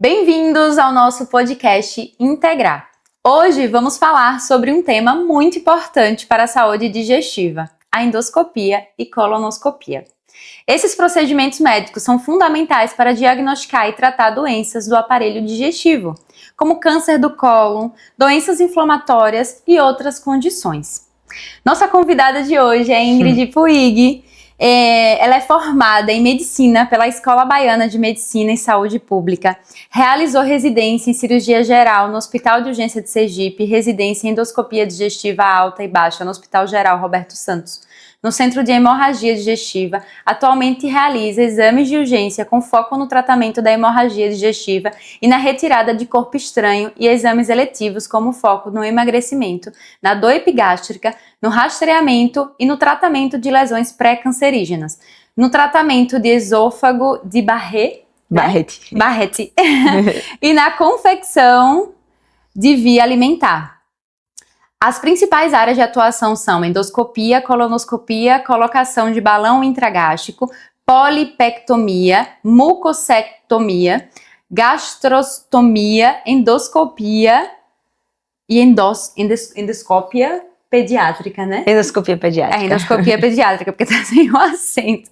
Bem-vindos ao nosso podcast Integrar. Hoje vamos falar sobre um tema muito importante para a saúde digestiva, a endoscopia e colonoscopia. Esses procedimentos médicos são fundamentais para diagnosticar e tratar doenças do aparelho digestivo, como câncer do cólon, doenças inflamatórias e outras condições. Nossa convidada de hoje é Ingrid Puig. Ela é formada em Medicina pela Escola Baiana de Medicina e Saúde Pública, realizou residência em Cirurgia Geral no Hospital de Urgência de Sergipe, residência em Endoscopia Digestiva Alta e Baixa no Hospital Geral Roberto Santos, no Centro de Hemorragia Digestiva. Atualmente realiza exames de urgência com foco no tratamento da hemorragia digestiva e na retirada de corpo estranho e exames eletivos como foco no emagrecimento, na dor epigástrica, no rastreamento e no tratamento de lesões pré-cancerígenas, no tratamento de esôfago de Barrett e na confecção de via alimentar. As principais áreas de atuação são endoscopia, colonoscopia, colocação de balão intragástrico, polipectomia, mucosectomia, gastrostomia, endoscopia e endoscópia pediátrica, né? Endoscopia pediátrica. Endoscopia pediátrica, porque tá sem o acento.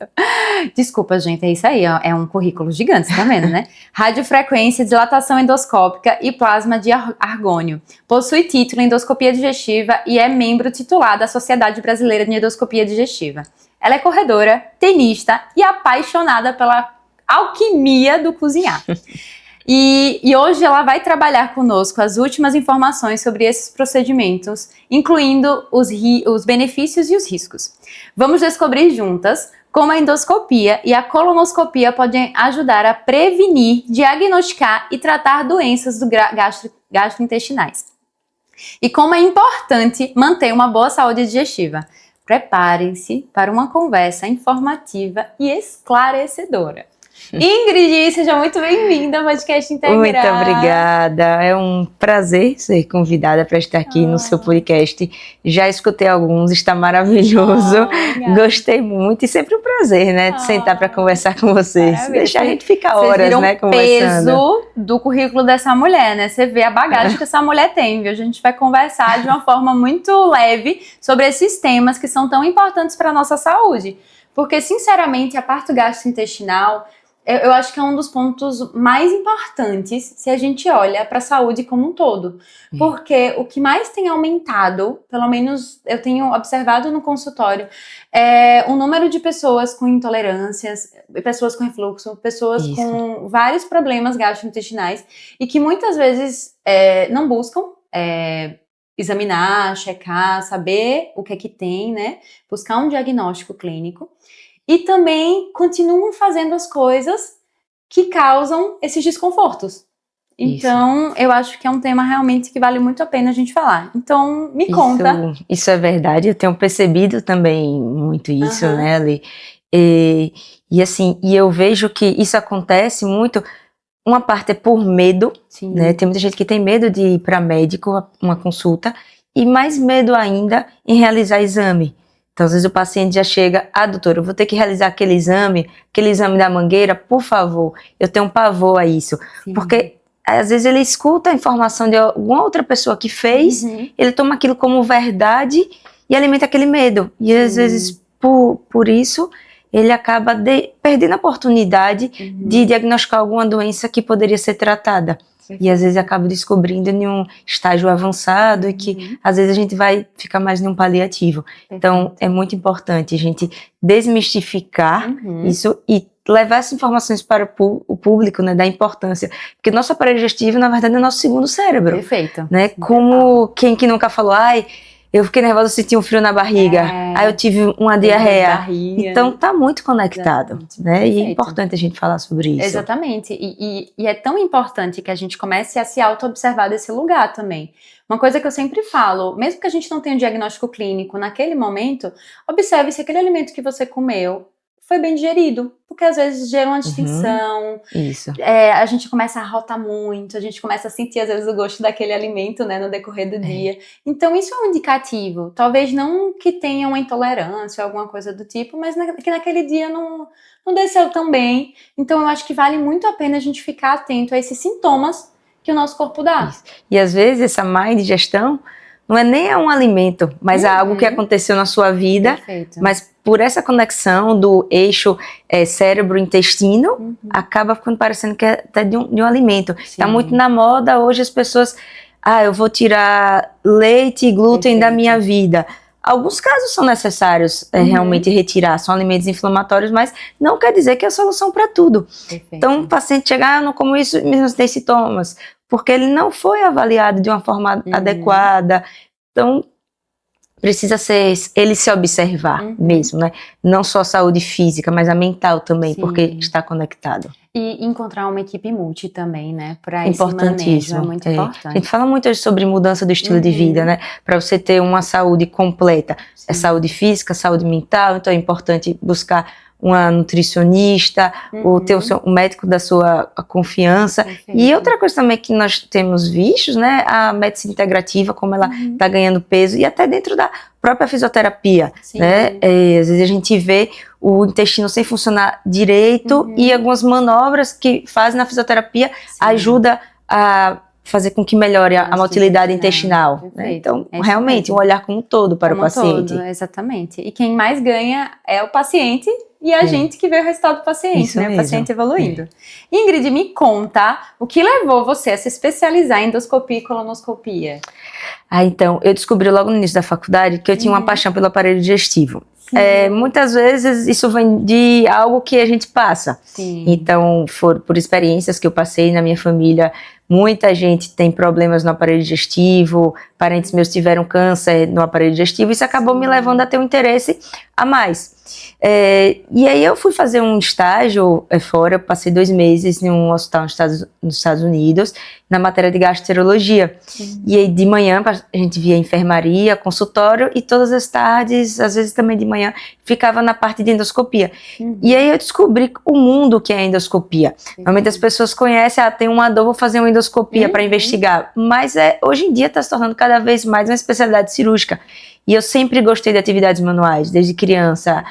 Desculpa, gente, é isso aí, ó, é um currículo gigante, você tá vendo, né? Radiofrequência, dilatação endoscópica e plasma de argônio. Possui título em endoscopia digestiva e é membro titular da Sociedade Brasileira de Endoscopia Digestiva. Ela é corredora, tenista e apaixonada pela alquimia do cozinhar. E hoje ela vai trabalhar conosco as últimas informações sobre esses procedimentos, incluindo os benefícios e os riscos. Vamos descobrir juntas como a endoscopia e a colonoscopia podem ajudar a prevenir, diagnosticar e tratar doenças gastrointestinais. E como é importante manter uma boa saúde digestiva. Preparem-se para uma conversa informativa e esclarecedora. Ingrid, seja muito bem-vinda ao podcast Integrar. Muito obrigada, é um prazer ser convidada para estar aqui no seu podcast. Já escutei alguns, está maravilhoso, gostei muito e sempre um prazer, né, de sentar para conversar com vocês. Maravilha. Deixa a gente ficar horas, né, conversando. O peso do currículo dessa mulher, né, você vê a bagagem que essa mulher tem, viu? A gente vai conversar de uma forma muito leve sobre esses temas que são tão importantes para a nossa saúde, porque sinceramente a parte gastrointestinal eu acho que é um dos pontos mais importantes se a gente olha para a saúde como um todo. Porque o que mais tem aumentado, pelo menos eu tenho observado no consultório, é o número de pessoas com intolerâncias, pessoas com refluxo, pessoas com vários problemas gastrointestinais e que muitas vezes não buscam examinar, checar, saber o que é que tem, né? Buscar um diagnóstico clínico. E também continuam fazendo as coisas que causam esses desconfortos. Então, eu acho que é um tema realmente que vale muito a pena a gente falar. Então, me conta. Isso é verdade, eu tenho percebido também muito isso, né, Ali? E eu vejo que isso acontece muito, uma parte é por medo, né? Tem muita gente que tem medo de ir para médico, uma consulta, e mais medo ainda em realizar exame. Então, às vezes o paciente já chega, doutora, eu vou ter que realizar aquele exame da mangueira, por favor, eu tenho um pavor a isso. Porque, às vezes, ele escuta a informação de alguma outra pessoa que fez, ele toma aquilo como verdade e alimenta aquele medo. E, às vezes, por isso, ele acaba perdendo a oportunidade de diagnosticar alguma doença que poderia ser tratada. E às vezes acaba descobrindo em um estágio avançado e que às vezes a gente vai ficar mais num paliativo. Então é muito importante a gente desmistificar isso e levar essas informações para o público, né, da importância. Porque nosso aparelho digestivo, na verdade, é nosso segundo cérebro. Perfeito. Né? Como quem que nunca falou, eu fiquei nervosa, senti um frio na barriga, eu tive uma diarreia. Então tá muito conectado, né? E é importante a gente falar sobre isso. Exatamente, e é tão importante que a gente comece a se auto-observar desse lugar também. Uma coisa que eu sempre falo, mesmo que a gente não tenha um diagnóstico clínico naquele momento, observe se aquele alimento que você comeu foi bem digerido. Porque às vezes gera uma distensão, Isso. A gente começa a rotar muito, a gente começa a sentir às vezes o gosto daquele alimento, né, no decorrer do dia. Então isso é um indicativo. Talvez não que tenha uma intolerância ou alguma coisa do tipo, mas que naquele dia não desceu tão bem. Então eu acho que vale muito a pena a gente ficar atento a esses sintomas que o nosso corpo dá. Isso. E às vezes essa má indigestão não é nem um alimento, mas é algo que aconteceu na sua vida. Perfeito. Mas por essa conexão do eixo cérebro-intestino, acaba ficando parecendo que é até de um alimento. Está muito na moda hoje as pessoas, eu vou tirar leite e glúten da minha vida. Alguns casos são necessários realmente retirar, são alimentos inflamatórios, mas não quer dizer que é a solução para tudo. Perfeito. Então o paciente chega, eu não como isso, mesmo tem sintomas, porque ele não foi avaliado de uma forma adequada. Então precisa ele se observar mesmo, né? Não só a saúde física, mas a mental também, porque está conectado. E encontrar uma equipe multi também, né? Para esse Importantíssimo. manejo, é muito importante. A gente fala muito hoje sobre mudança do estilo de vida, né? Para você ter uma saúde completa. É saúde física, saúde mental, então é importante buscar uma nutricionista, ou ter o médico da sua confiança. Perfeito. E outra coisa também que nós temos visto, né, a medicina integrativa, como ela está ganhando peso, e até dentro da própria fisioterapia, né? Às vezes a gente vê o intestino sem funcionar direito e algumas manobras que fazem na fisioterapia ajuda a fazer com que melhore a motilidade intestinal. Né? Então, realmente, um olhar como um todo para o paciente. Exatamente. E quem mais ganha é o paciente e a gente que vê o resultado do paciente, Isso né? mesmo. O paciente evoluindo. Ingrid, me conta o que levou você a se especializar em endoscopia e colonoscopia? Então, eu descobri logo no início da faculdade que eu tinha uma paixão pelo aparelho digestivo. Muitas vezes isso vem de algo que a gente passa. Então, por experiências que eu passei na minha família, muita gente tem problemas no aparelho digestivo, parentes meus tiveram câncer no aparelho digestivo, isso acabou me levando a ter um interesse a mais. E aí eu fui fazer um estágio fora, eu passei 2 meses em um hospital nos Estados Unidos, na matéria de gastroenterologia. E aí de manhã a gente via enfermaria, consultório, e todas as tardes, às vezes também de manhã, ficava na parte de endoscopia. E aí eu descobri o mundo que é endoscopia. Normalmente as pessoas conhecem, tem uma dor, vou fazer uma endoscopia para investigar. Mas hoje em dia está se tornando cada vez mais uma especialidade cirúrgica. E eu sempre gostei de atividades manuais, desde criança.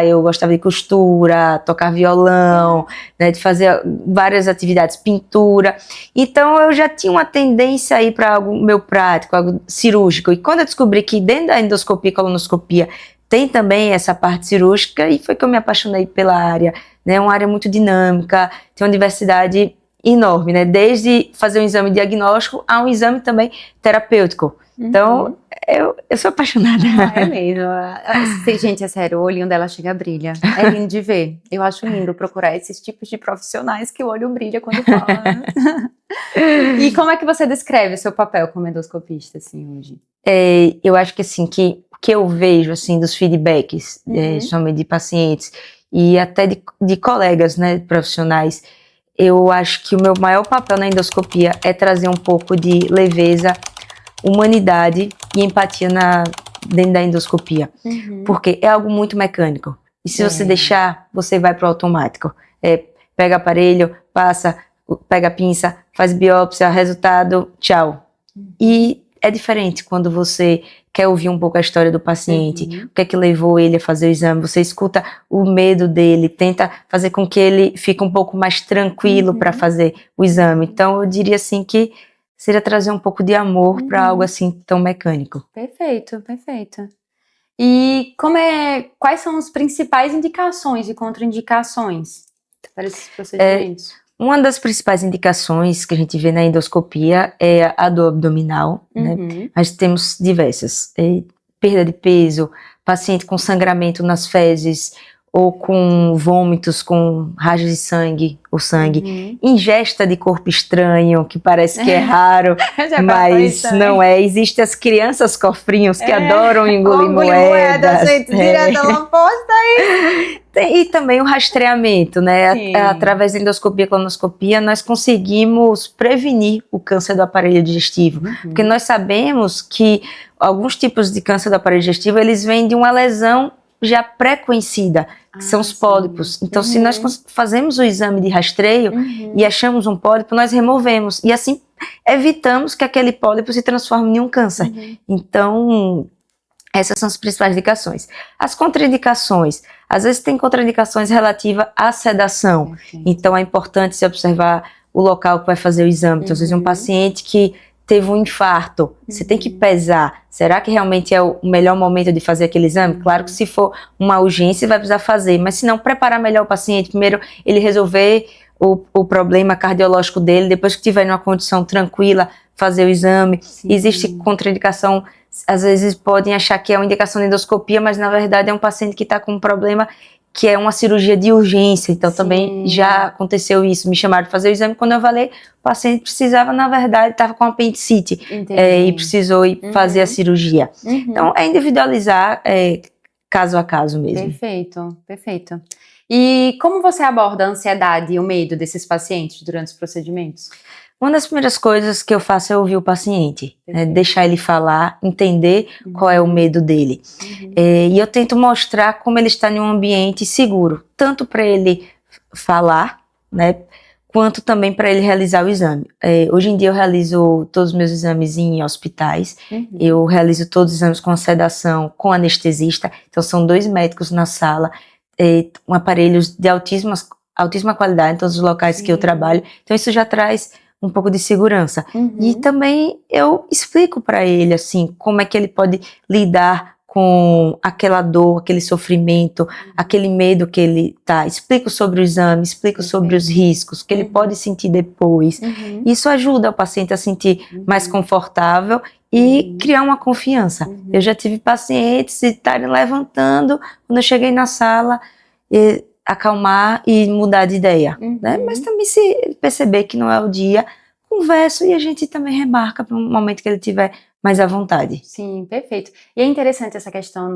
Eu gostava de costura, tocar violão, né, de fazer várias atividades, pintura. Então eu já tinha uma tendência aí para algo meu prático, algo cirúrgico. E quando eu descobri que dentro da endoscopia e colonoscopia tem também essa parte cirúrgica, e foi que eu me apaixonei pela área, né? Uma área muito dinâmica, tem uma diversidade enorme, né? Desde fazer um exame diagnóstico a um exame também terapêutico. Então, eu sou apaixonada. É mesmo. Gente, é sério, o olhinho dela chega a brilha. É lindo de ver. Eu acho lindo procurar esses tipos de profissionais que o olho brilha quando fala. E como é que você descreve o seu papel como endoscopista, assim, hoje? Eu acho que, assim, que eu vejo, assim, dos feedbacks, somente de pacientes e até de colegas, né, profissionais, eu acho que o meu maior papel na endoscopia é trazer um pouco de leveza, humanidade e empatia dentro da endoscopia, porque é algo muito mecânico, e se você deixar, você vai para o automático, pega aparelho, pega a pinça, faz biópsia, resultado, tchau. E é diferente quando você quer ouvir um pouco a história do paciente, o que é que levou ele a fazer o exame, você escuta o medo dele, tenta fazer com que ele fique um pouco mais tranquilo para fazer o exame. Então eu diria assim que seria trazer um pouco de amor para algo assim tão mecânico. Perfeito, perfeito. E quais são as principais indicações e contraindicações para esses procedimentos? Uma das principais indicações que a gente vê na endoscopia é a dor abdominal, né? Nós temos diversas, perda de peso, paciente com sangramento nas fezes, ou com vômitos, com rajos de sangue, ou sangue, ingesta de corpo estranho, que parece que é raro, mas não é. Existem as crianças cofrinhos que adoram engolir moedas. Gente, direto ela posta aí. E também o rastreamento, né? Através da endoscopia e colonoscopia, nós conseguimos prevenir o câncer do aparelho digestivo. Porque nós sabemos que alguns tipos de câncer do aparelho digestivo, eles vêm de uma lesão já pré-conhecida. que são os pólipos. Então, se nós fazemos o exame de rastreio e achamos um pólipo, nós removemos. E assim, evitamos que aquele pólipo se transforme em um câncer. Então, essas são as principais indicações. As contraindicações. Às vezes tem contraindicações relativas à sedação. Então, é importante se observar o local que vai fazer o exame. Então, às vezes um paciente que teve um infarto, você tem que pesar, será que realmente é o melhor momento de fazer aquele exame? Claro que se for uma urgência vai precisar fazer, mas se não, preparar melhor o paciente, primeiro ele resolver o problema cardiológico dele, depois que tiver numa condição tranquila, fazer o exame. Existe contraindicação, às vezes podem achar que é uma indicação de endoscopia, mas na verdade é um paciente que está com um problema que é uma cirurgia de urgência, então também já aconteceu isso, me chamaram de fazer o exame, quando eu falei, o paciente precisava, na verdade, estava com apendicite, e precisou ir fazer a cirurgia. Então, é individualizar caso a caso mesmo. Perfeito, perfeito. E como você aborda a ansiedade e o medo desses pacientes durante os procedimentos? Uma das primeiras coisas que eu faço é ouvir o paciente, deixar ele falar, entender qual é o medo dele. E eu tento mostrar como ele está em um ambiente seguro, tanto para ele falar, né, quanto também para ele realizar o exame. Hoje em dia eu realizo todos os meus exames em hospitais, eu realizo todos os exames com sedação, com anestesista, então são 2 médicos na sala, com aparelhos de altíssima qualidade em todos os locais que eu trabalho, então isso já traz um pouco de segurança. E também eu explico para ele, assim, como é que ele pode lidar com aquela dor, aquele sofrimento, aquele medo que ele tá. Explico sobre o exame, explico sobre os riscos que ele pode sentir depois. Isso ajuda o paciente a sentir mais confortável e criar uma confiança. Eu já tive pacientes que estarem levantando, quando eu cheguei na sala, acalmar e mudar de ideia, né? Mas também se perceber que não é o dia, converso e a gente também remarca para um momento que ele tiver mais à vontade. Sim, perfeito. E é interessante essa questão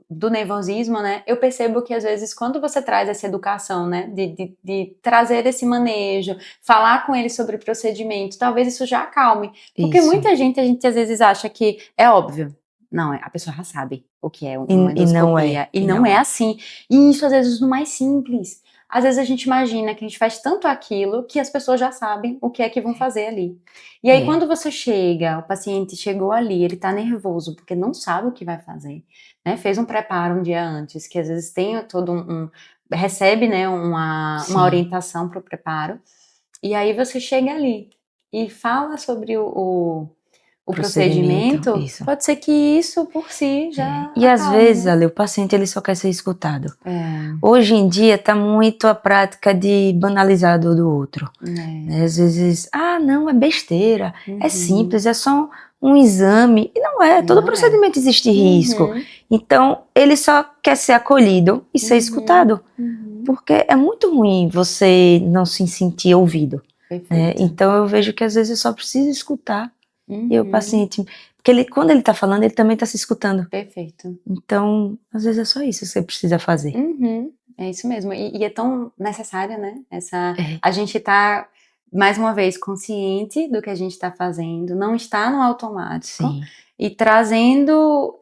do nervosismo, né? Eu percebo que às vezes quando você traz essa educação, né, de trazer esse manejo, falar com ele sobre o procedimento, talvez isso já acalme. Porque muita gente, a gente às vezes acha que é óbvio. Não, a pessoa já sabe o que é uma endoscopia. E não é assim. E isso, às vezes, no mais simples. Às vezes a gente imagina que a gente faz tanto aquilo que as pessoas já sabem o que é que vão fazer ali. E aí, quando você chega, o paciente chegou ali, ele tá nervoso, porque não sabe o que vai fazer, né? Fez um preparo um dia antes, que às vezes tem todo recebe, né, uma orientação para o preparo. E aí você chega ali e fala sobre o procedimento, pode ser que isso por si já E às vezes, Ali, o paciente ele só quer ser escutado. Hoje em dia está muito a prática de banalizar a dor do outro. Às vezes, não, é besteira, é simples, é só um exame. E não é, todo procedimento existe risco. Então, ele só quer ser acolhido e ser escutado. Porque é muito ruim você não se sentir ouvido. Então, eu vejo que às vezes eu só preciso escutar. E o paciente, porque quando ele está falando, ele também está se escutando. Perfeito. Então, às vezes é só isso que você precisa fazer. É isso mesmo. E é tão necessária, né? A gente tá, mais uma vez, consciente do que a gente está fazendo, não está no automático. E trazendo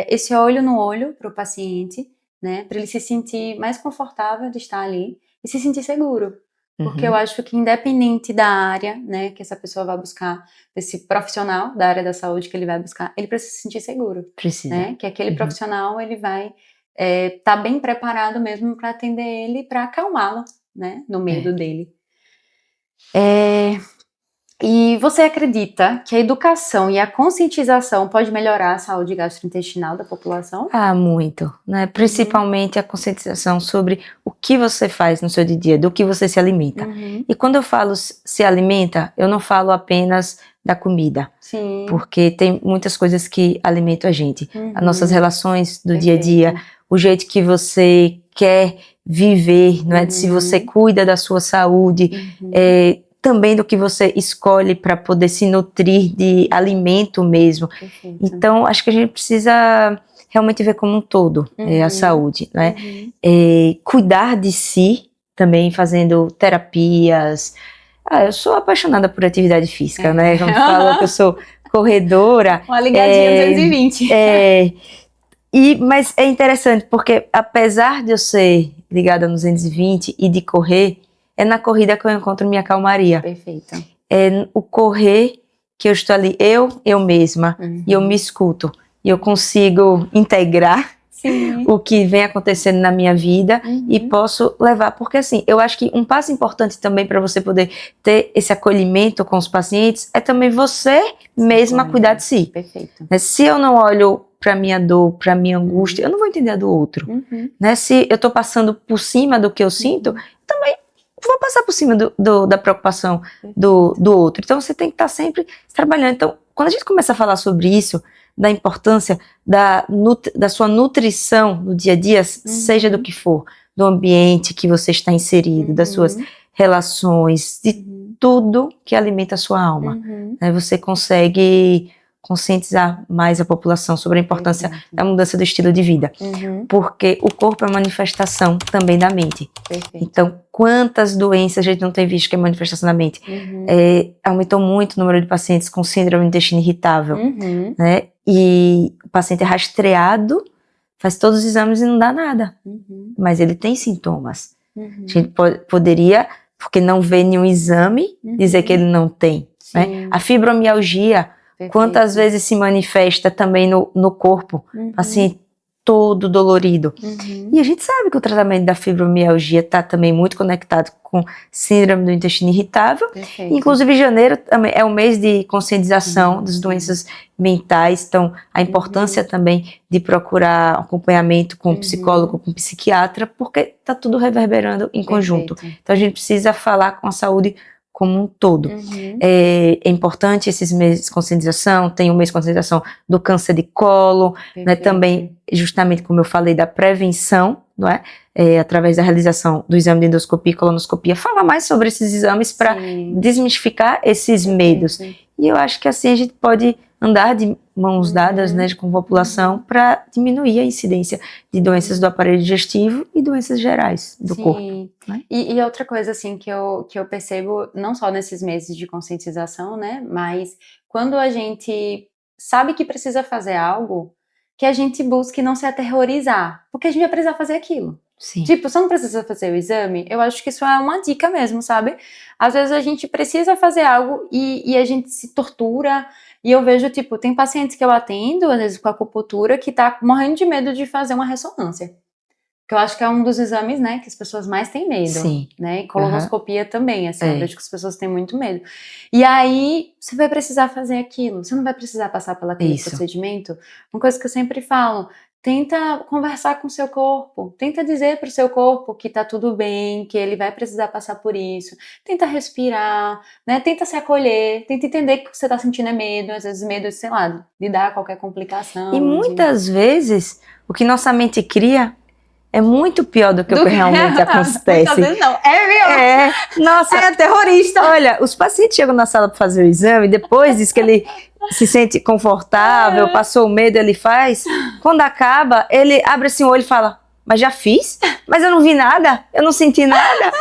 esse olho no olho para o paciente, né? Para ele se sentir mais confortável de estar ali e se sentir seguro. Porque eu acho que independente da área, né, que essa pessoa vai buscar, desse profissional da área da saúde que ele vai buscar, ele precisa se sentir seguro. Precisa. Né? Que aquele profissional, ele vai tá bem preparado mesmo para atender ele, para acalmá-lo, né, no medo dele. E você acredita que a educação e a conscientização pode melhorar a saúde gastrointestinal da população? Muito, né? Principalmente a conscientização sobre o que você faz no seu dia a dia, do que você se alimenta. E quando eu falo se alimenta, eu não falo apenas da comida. Porque tem muitas coisas que alimentam a gente. As nossas relações do dia a dia, o jeito que você quer viver, não é? Se você cuida da sua saúde, também do que você escolhe para poder se nutrir de alimento mesmo. Então, acho que a gente precisa realmente ver como um todo a saúde, né? Cuidar de si, também fazendo terapias. Eu sou apaixonada por atividade física, né? Como falo que eu sou corredora. Uma ligadinha 220. Mas é interessante, porque apesar de eu ser ligada no 220 e de correr, é na corrida que eu encontro minha calmaria. Perfeito. É o correr que eu estou ali, eu mesma, e eu me escuto. E eu consigo integrar o que vem acontecendo na minha vida e posso levar. Porque assim, eu acho que um passo importante também para você poder ter esse acolhimento com os pacientes é também você mesma cuidar de si. Perfeito. Se eu não olho para minha dor, para minha angústia, eu não vou entender a do outro. Se eu estou passando por cima do que eu sinto, eu também vou passar por cima da preocupação do outro. Então você tem que estar sempre trabalhando. Então, quando a gente começa a falar sobre isso, da importância da sua nutrição no dia a dia, seja do que for, do ambiente que você está inserido, das suas relações, de tudo que alimenta a sua alma. Você consegue conscientizar mais a população sobre a importância da mudança do estilo de vida. Porque o corpo é manifestação também da mente. Então, quantas doenças a gente não tem visto que é manifestação da mente? Aumentou muito o número de pacientes com síndrome do intestino irritável, né? E o paciente é rastreado, faz todos os exames e não dá nada. Mas ele tem sintomas. A gente poderia, porque não vê nenhum exame, dizer que ele não tem. Né? A fibromialgia, quantas vezes se manifesta também no corpo, paciente todo dolorido. E a gente sabe que o tratamento da fibromialgia está também muito conectado com síndrome do intestino irritável. Inclusive, janeiro também é o mês de conscientização das doenças mentais, então a importância também de procurar acompanhamento com psicólogo, com psiquiatra, porque está tudo reverberando em conjunto. Então a gente precisa falar com a saúde como um todo. É importante esses meses de conscientização, tem o mês de conscientização do câncer de colo, né, também, justamente como eu falei, da prevenção, não é? Através da realização do exame de endoscopia e colonoscopia, falar mais sobre esses exames para desmistificar esses medos. E eu acho que assim a gente pode andar de mãos dadas, né, com a população para diminuir a incidência de doenças do aparelho digestivo e doenças gerais do corpo. Né? E outra coisa assim que eu percebo, não só nesses meses de conscientização, né, mas quando a gente sabe que precisa fazer algo, que a gente busque não se aterrorizar, porque a gente vai precisar fazer aquilo. Tipo, você não precisa fazer o exame, eu acho que isso é uma dica mesmo, sabe? Às vezes a gente precisa fazer algo e a gente se tortura. E eu vejo, tipo, tem pacientes que eu atendo, às vezes com acupuntura, que tá morrendo de medo de fazer uma ressonância. Que eu acho que é um dos exames, né, que as pessoas mais têm medo. Né? E colonoscopia também, assim, eu vejo que as pessoas têm muito medo. E aí, você vai precisar fazer aquilo. Você não vai precisar passar pelo aquele procedimento. Uma coisa que eu sempre falo, tenta conversar com o seu corpo, tenta dizer pro seu corpo que tá tudo bem, que ele vai precisar passar por isso, tenta respirar, né, tenta se acolher, tenta entender que o que você tá sentindo é medo, às vezes medo, sei lá, de dar qualquer complicação. E muitas vezes, o que nossa mente cria é muito pior do que o que realmente acontece. Muitas vezes não, é meu! Nossa, é terrorista! Olha, os pacientes chegam na sala para fazer o exame, depois diz que ele se sente confortável, passou o medo, ele faz. Quando acaba, ele abre assim o olho e fala, mas já fiz? Mas eu não vi nada, eu não senti nada.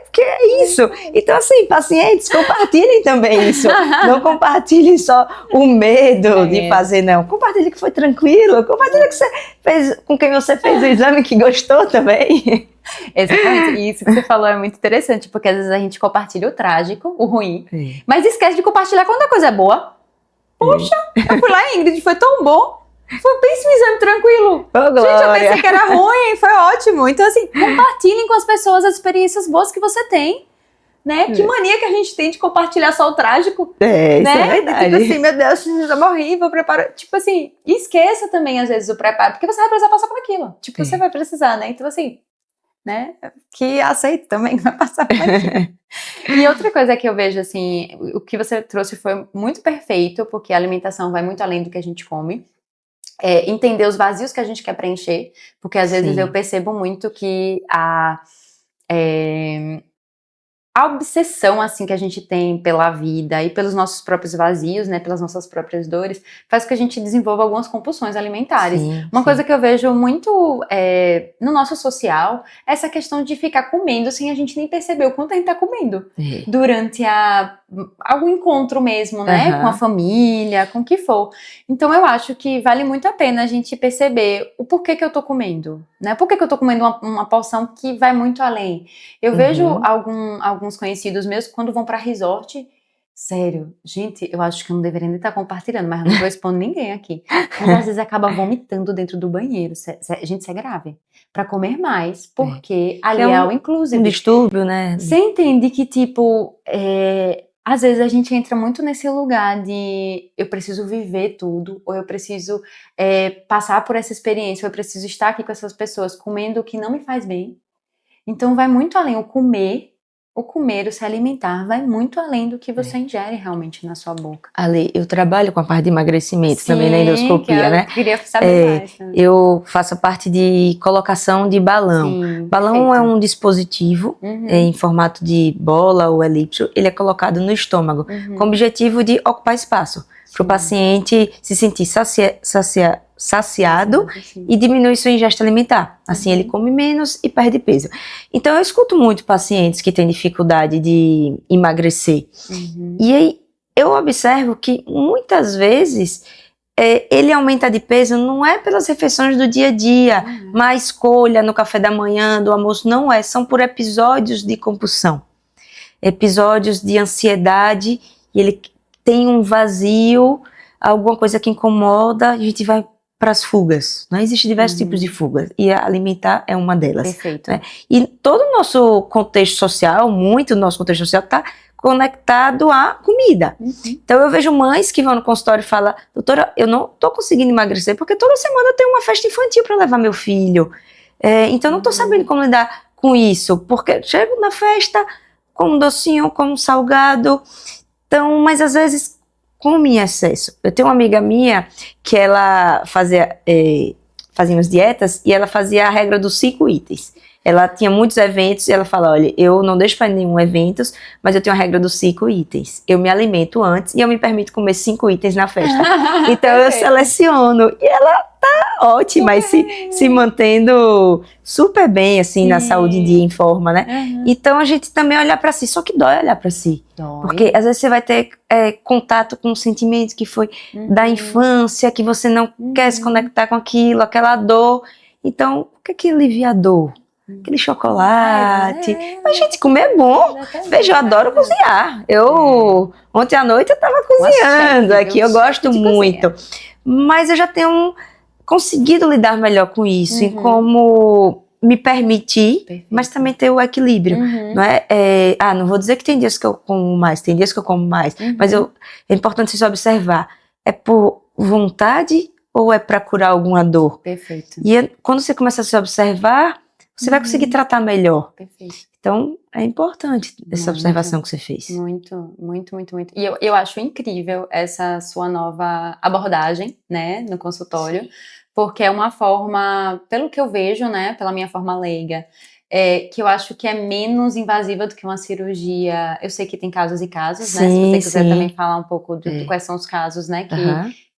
Porque é isso. Então assim, pacientes, compartilhem também isso. Não compartilhem só o medo de fazer, não. Compartilhe que foi tranquilo, compartilhe que você fez, com quem você fez o exame que gostou também. Exatamente, e isso que você falou é muito interessante, porque às vezes a gente compartilha o trágico, o ruim, mas esquece de compartilhar quando a coisa é boa. Poxa, eu fui lá, Ingrid, foi tão bom. Pense um exame tranquilo. Gente, eu pensei que era ruim, foi ótimo. Então, assim, compartilhem com as pessoas as experiências boas que você tem. Né? Que mania que a gente tem de compartilhar só o trágico. Isso é verdade. Tipo assim, meu Deus, isso é horrível, preparo. Tipo assim, esqueça também, às vezes, o preparo, porque você vai precisar passar por aquilo. Tipo, você vai precisar, né? Então, assim, né? Que aceito também, vai passar por aquilo. E outra coisa que eu vejo, assim, o que você trouxe foi muito perfeito, porque a alimentação vai muito além do que a gente come. Entender os vazios que a gente quer preencher, porque às vezes eu percebo muito que a obsessão assim que a gente tem pela vida e pelos nossos próprios vazios, né, pelas nossas próprias dores, faz com que a gente desenvolva algumas compulsões alimentares. Uma coisa que eu vejo muito no nosso social é essa questão de ficar comendo sem a gente nem perceber o quanto a gente tá comendo durante a algum encontro mesmo, né? Com a família, com o que for. Então eu acho que vale muito a pena a gente perceber o porquê que eu tô comendo, né? Por que eu tô comendo uma porção que vai muito além? Eu vejo alguns conhecidos meus quando vão pra resort. Sério, gente, eu acho que eu não deveria nem estar compartilhando, mas eu não vou expor ninguém aqui. Mas às vezes acaba vomitando dentro do banheiro. Gente, isso é grave. Pra comer mais, porque ali é all inclusive. Um distúrbio, né? Você entende que, tipo, às vezes a gente entra muito nesse lugar de eu preciso viver tudo, ou eu preciso passar por essa experiência, ou eu preciso estar aqui com essas pessoas comendo o que não me faz bem. Então vai muito além o comer, o se alimentar, vai muito além do que você ingere realmente na sua boca. Ale, eu trabalho com a parte de emagrecimento também na endoscopia, né? Eu queria saber mais. Né? Eu faço a parte de colocação de balão. Sim, balão perfeito. É um dispositivo em formato de bola ou elipso. Ele é colocado no estômago com o objetivo de ocupar espaço para o paciente se sentir saciado e diminuir sua ingesta alimentar. Assim ele come menos e perde peso. Então eu escuto muito pacientes que têm dificuldade de emagrecer. E aí eu observo que muitas vezes ele aumenta de peso não é pelas refeições do dia a dia, má escolha no café da manhã, do almoço, não é. São por episódios de compulsão, episódios de ansiedade, e ele tem um vazio, alguma coisa que incomoda, a gente vai para as fugas, né? Existem diversos tipos de fugas, e alimentar é uma delas. Perfeito. Né? E todo o nosso contexto social, muito do nosso contexto social está conectado à comida. Então eu vejo mães que vão no consultório e falam: doutora, eu não estou conseguindo emagrecer porque toda semana eu tenho uma festa infantil para levar meu filho. Então eu não estou sabendo como lidar com isso, porque chego na festa com um docinho, com um salgado, então, mas às vezes come em excesso. Eu tenho uma amiga minha que ela fazia umas dietas e ela fazia a regra dos 5 itens. Ela tinha muitos eventos e ela fala: olha, eu não deixo para nenhum evento, mas eu tenho a regra dos 5 itens. Eu me alimento antes e eu me permito comer 5 itens na festa. Então eu seleciono. E ela tá ótima e se mantendo super bem, assim, na saúde em dia, em forma, né? Então a gente também olhar para si, só que dói olhar para si. Porque às vezes você vai ter contato com um sentimento que foi da infância, que você não quer se conectar com aquilo, aquela dor. Então, o que alivia a dor? Aquele chocolate. A gente comer é bom. Veja, eu adoro cozinhar. Ontem à noite eu tava cozinhando aqui, eu gosto muito. Mas eu já tenho conseguido lidar melhor com isso, em como me permitir, mas também ter o equilíbrio. Não não vou dizer que tem dias que eu como mais, tem dias que eu como mais, mas é importante você observar. É por vontade ou é para curar alguma dor? Perfeito. E quando você começa a se observar, você vai conseguir tratar melhor. Perfeito. Então, é importante essa observação que você fez. Muito, muito, muito, muito. E eu acho incrível essa sua nova abordagem, né, no consultório, porque é uma forma, pelo que eu vejo, né, pela minha forma leiga, que eu acho que é menos invasiva do que uma cirurgia. Eu sei que tem casos e casos, né, se você quiser também falar um pouco de quais são os casos, né,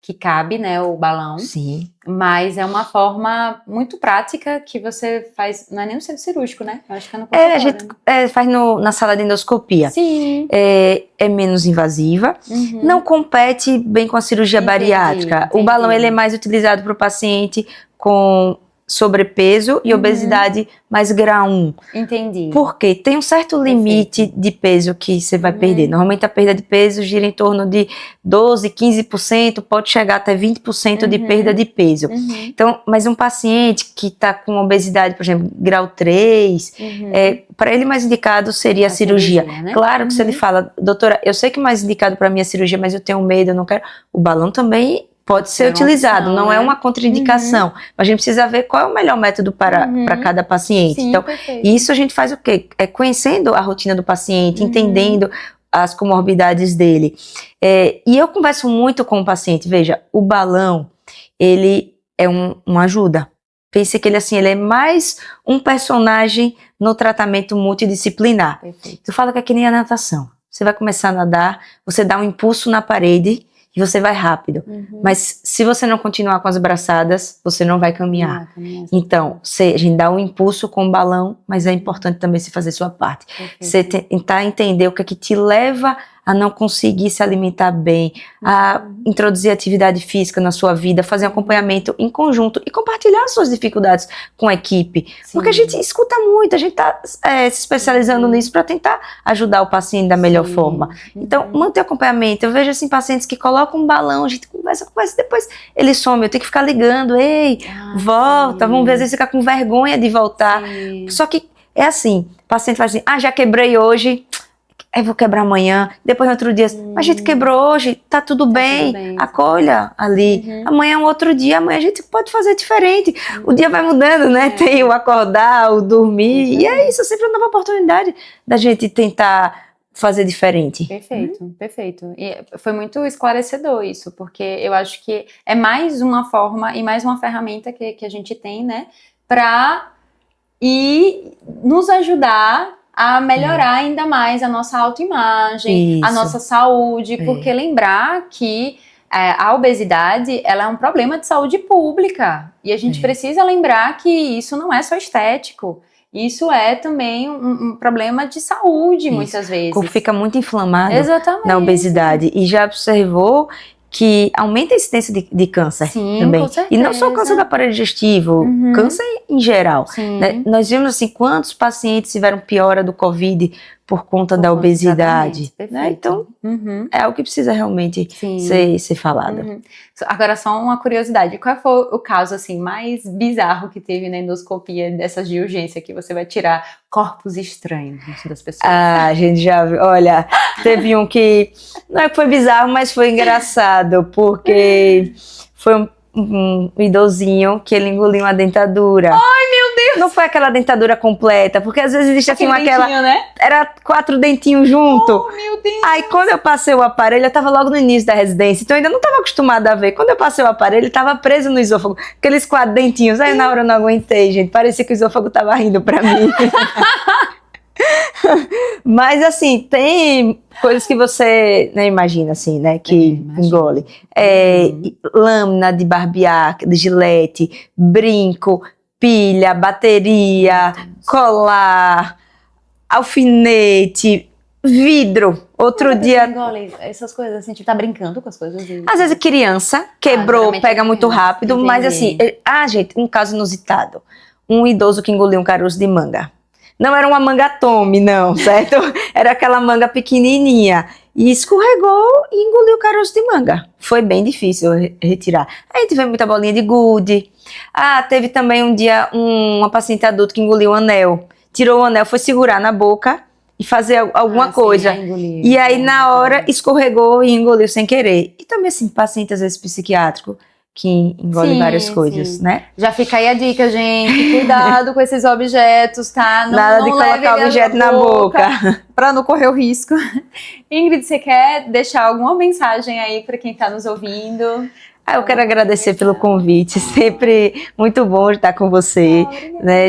que cabe, né, o balão. Sim. Mas é uma forma muito prática que você faz, não é nem no centro cirúrgico, né? Eu acho que é no consultório. A gente faz na sala de endoscopia. Sim. É menos invasiva, não compete bem com a cirurgia bariátrica. Entendi. O balão ele é mais utilizado para o paciente com sobrepeso e obesidade mais grau 1. Entendi. Porque tem um certo limite de peso que você vai perder. Normalmente a perda de peso gira em torno de 12, 15%, pode chegar até 20% de perda de peso. Então, mas um paciente que está com obesidade, por exemplo, grau 3, para ele mais indicado seria a cirurgia. Né? Claro que se ele fala: doutora, eu sei que mais indicado para mim é a cirurgia, mas eu tenho medo, eu não quero. O balão também pode ser utilizado, não é uma contraindicação. A gente precisa ver qual é o melhor método para cada paciente. Sim, então, isso a gente faz o quê? Conhecendo a rotina do paciente, entendendo as comorbidades dele. E eu converso muito com o paciente. Veja, o balão, ele é uma ajuda. Pense que ele é mais um personagem no tratamento multidisciplinar. Eu falo que é que nem a natação. Você vai começar a nadar, você dá um impulso na parede, e você vai rápido. Mas se você não continuar com as braçadas, você não vai caminhar. Então, a gente dá um impulso com o balão, mas é importante também você fazer sua parte. Você tentar entender o que é que te leva a não conseguir se alimentar bem, a introduzir atividade física na sua vida, fazer um acompanhamento em conjunto e compartilhar suas dificuldades com a equipe. Sim. Porque a gente escuta muito, a gente está se especializando nisso para tentar ajudar o paciente da melhor forma. Então, manter o acompanhamento. Eu vejo assim, pacientes que colocam um balão, a gente conversa, depois ele some, eu tenho que ficar ligando, ei, volta, vamos ver, às vezes fica com vergonha de voltar. Só que é assim, o paciente fala assim, já quebrei hoje, eu vou quebrar amanhã, depois no outro dia, a gente quebrou hoje, tá tudo bem, acolha ali, amanhã é um outro dia, amanhã a gente pode fazer diferente, o dia vai mudando, né, tem o acordar, o dormir, e é isso, sempre uma nova oportunidade da gente tentar fazer diferente. Perfeito, perfeito. E foi muito esclarecedor isso, porque eu acho que é mais uma forma e mais uma ferramenta que a gente tem, né, para ir nos ajudar a melhorar ainda mais a nossa autoimagem, a nossa saúde, porque lembrar que a obesidade, ela é um problema de saúde pública, e a gente precisa lembrar que isso não é só estético. Isso é também um problema de saúde, muitas vezes. O corpo fica muito inflamado na obesidade. E já observou que aumenta a incidência de câncer também. Com certeza. E não só câncer do aparelho digestivo, câncer em geral. Né? Nós vimos assim, quantos pacientes tiveram piora do Covid por conta da obesidade. Né? Então, é algo que precisa realmente ser falado. Agora, só uma curiosidade. Qual foi o caso assim, mais bizarro que teve na endoscopia dessas de urgência, que você vai tirar corpos estranhos das pessoas? A gente já viu. Olha, teve um que não é que foi bizarro, mas foi engraçado, porque foi um idosinho que ele engoliu uma dentadura. Ai, meu Deus! Não foi aquela dentadura completa, porque às vezes existe assim aquela... dentinho, né? Era 4 dentinhos junto. Oh, meu Deus! Aí quando eu passei o aparelho, eu tava logo no início da residência, então eu ainda não tava acostumada a ver. Quando eu passei o aparelho, ele tava preso no esôfago, aqueles 4 dentinhos. Aí na hora eu não aguentei, gente, parecia que o esôfago tava rindo pra mim. Mas assim, tem coisas que você não imagina assim, né, que engole. Lâmina de barbear, de gilete, brinco, pilha, bateria, colar, alfinete, vidro. Outro dia... engole essas coisas assim, tipo, tá brincando com as coisas? Às vezes criança quebrou, pega muito rápido, mas assim... gente, um caso inusitado. Um idoso que engoliu um caroço de manga. Não era uma manga tome, não, certo? Era aquela manga pequenininha. E escorregou e engoliu o caroço de manga. Foi bem difícil retirar. Aí tive muita bolinha de gude. Teve também um dia uma paciente adulta que engoliu o anel. Tirou o anel, foi segurar na boca e fazer alguma coisa. E aí na hora escorregou e engoliu sem querer. E também assim, paciente às vezes psiquiátrico, que engole várias coisas, né? Já fica aí a dica, gente. Cuidado com esses objetos, tá? Nada de colocar objeto na boca. Pra não correr o risco. Ingrid, você quer deixar alguma mensagem aí pra quem tá nos ouvindo? Eu quero agradecer pelo convite, sempre muito bom estar com você, né?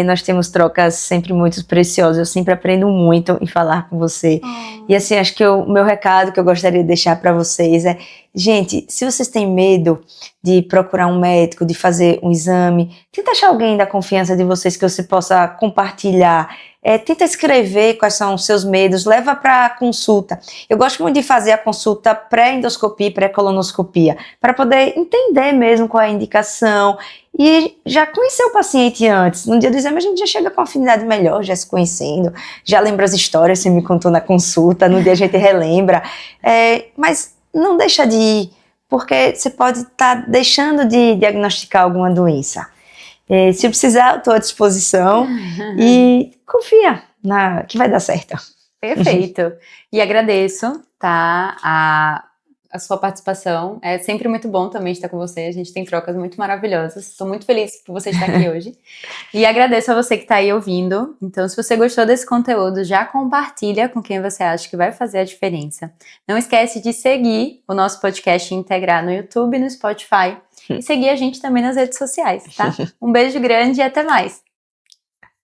Nós temos trocas sempre muito preciosas, eu sempre aprendo muito em falar com você. E assim, acho que o meu recado que eu gostaria de deixar para vocês é, gente, se vocês têm medo de procurar um médico, de fazer um exame, tenta achar alguém da confiança de vocês que você possa compartilhar. Tenta escrever quais são os seus medos, leva para consulta. Eu gosto muito de fazer a consulta pré-endoscopia, pré-colonoscopia, para poder entender mesmo qual é a indicação e já conhecer o paciente antes. No dia do exame a gente já chega com uma afinidade melhor, já se conhecendo, já lembra as histórias que você me contou na consulta, no dia a gente relembra. Mas não deixa de ir, porque você pode estar deixando de diagnosticar alguma doença. Se precisar, eu estou à disposição e confia que vai dar certo. Perfeito. E agradeço, tá, a sua participação. É sempre muito bom também estar com você. A gente tem trocas muito maravilhosas. Estou muito feliz por você estar aqui hoje. E agradeço a você que está aí ouvindo. Então, se você gostou desse conteúdo, já compartilha com quem você acha que vai fazer a diferença. Não esquece de seguir o nosso podcast Integrar no YouTube e no Spotify. E seguir a gente também nas redes sociais, tá? Um beijo grande e até mais!